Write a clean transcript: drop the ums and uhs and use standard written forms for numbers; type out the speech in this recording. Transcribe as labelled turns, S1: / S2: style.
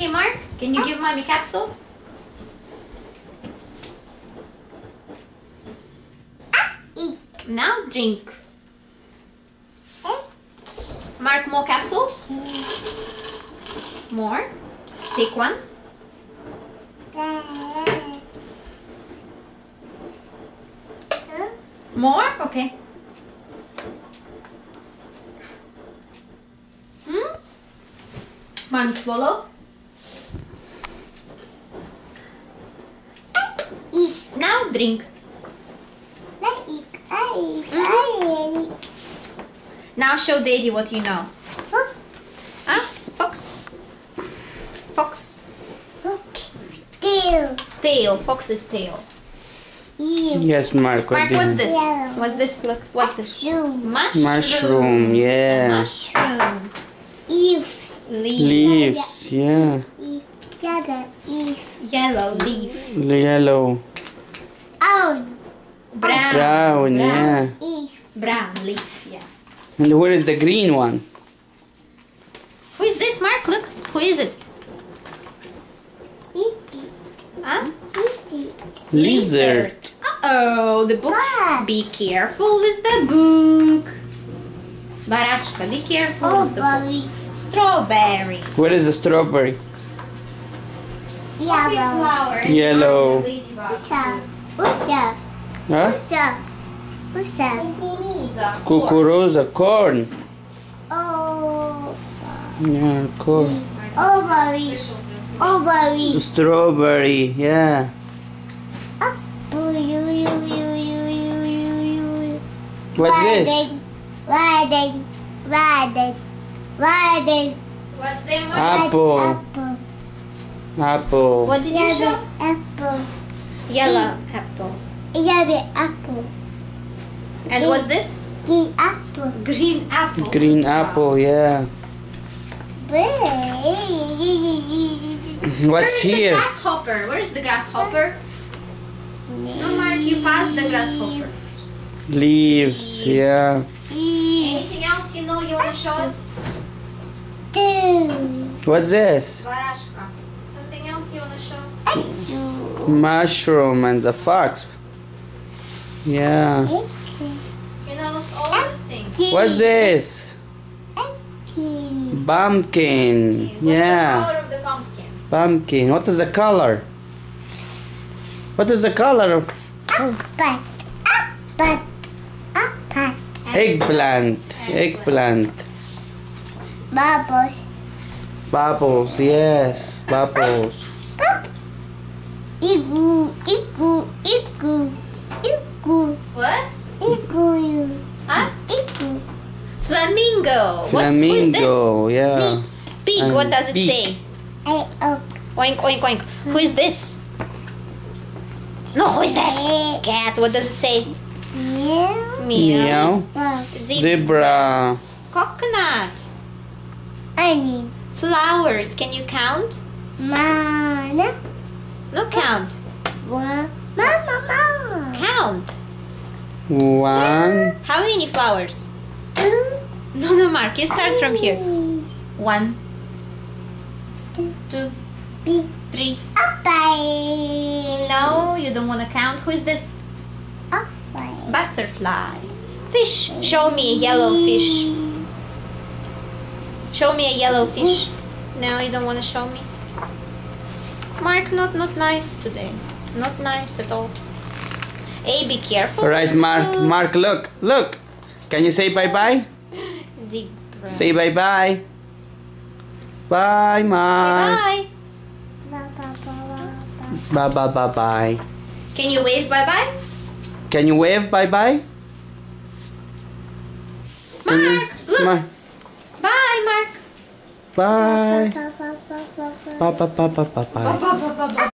S1: Hey Mark, can you give mommy capsule? Now drink. Mark, more capsule? More? Take one. More? Okay. Mommy, swallow. Now drink. Now show Daddy what you know. Huh? Fox? Fox.
S2: Tail.
S1: Tail. Fox's tail.
S3: Yes, Mark.
S1: Mark, what's this?
S2: Yellow.
S1: What's this? Look. What's this?
S2: Mushroom.
S3: Mushroom, yeah.
S1: Mushroom.
S2: Leaves.
S3: Leaves, yeah.
S2: Yellow. Leaf.
S1: Yellow leaf.
S3: Yellow.
S2: Brown.
S1: Brown.
S3: Brown, yeah.
S2: Leaf.
S1: Brown leaf, yeah.
S3: And where is the green one?
S1: Who is this, Mark? Look. Who is it?
S2: Itchy.
S1: Huh?
S2: Itchy.
S3: Lizard.
S1: Uh-oh, the book.
S2: What?
S1: Be careful with the book. Barashka, be careful with the book.
S2: Strawberry.
S1: Strawberry.
S3: Where is the strawberry?
S2: Yellow.
S1: Flower.
S3: Yellow.
S2: Usha. Usha.
S3: Huh?
S2: Usha. Usha.
S1: Kukuruza.
S3: Kukuruza, corn.
S2: Oh.
S3: Yeah, corn.
S2: Ovary. Ovary.
S3: Strawberry, yeah. What's this?
S2: Riding.
S1: What's the one?
S3: Apple.
S2: Apple.
S3: Apple.
S1: What did you show?
S2: Apple.
S1: Yellow apple.
S2: Yellow apple.
S1: And what's this?
S2: Green apple.
S1: Green apple.
S3: Green apple, yeah. What's
S1: The
S3: here?
S1: grasshopper. Where's the grasshopper? No, Mark, you passed the grasshopper.
S3: Leaves, yeah.
S1: Anything else you know you want to show us?
S3: What's this?
S1: Barashka. Something else you want to show?
S3: Mushroom and the fox. Yeah.
S1: He knows all these things.
S3: What's this? Pumpkin.
S1: What's
S3: Yeah.
S1: the color of the pumpkin?
S3: Pumpkin. What is the color? What is the color of eggplant? Eggplant.
S2: Bubbles.
S3: Bubbles, yes. Bubbles.
S2: Igloo.
S1: What?
S2: Igloo.
S1: Huh?
S2: Igloo.
S1: Flamingo. Who is
S3: Flamingo, yeah.
S1: this? Pig. What does it
S3: Pig.
S1: say?
S2: Oh.
S1: Oink, oink, oink. Who is this? No, who is this? Cat. What does it say?
S2: Meow.
S3: Meow. Zebra.
S1: Coconut.
S2: Onion.
S1: Flowers. Can you count?
S2: Mana.
S1: No, count.
S2: Mama.
S1: Count.
S3: One.
S1: How many flowers?
S2: Two.
S1: No, Mark. You start from here. 1, 2, 3.
S2: Bye.
S1: No, you don't want to count. Who is this? Butterfly. Fish. Show me a yellow fish. Show me a yellow fish. No, you don't want to show me. Mark, not nice today. Not nice at all. Hey, be careful.
S3: Alright, Mark. Mark, look. Look. Can you say bye-bye?
S1: Zebra.
S3: Say bye-bye. Bye, Mark.
S1: Say bye.
S3: Bye-bye-bye-bye.
S1: Can you wave bye-bye?
S3: Can you wave bye-bye?
S1: Mark, look.
S3: Mark.
S1: Bye, Mark.
S3: Bye. Bye-bye-bye-bye-bye.
S1: Bye, bye, bye, bye.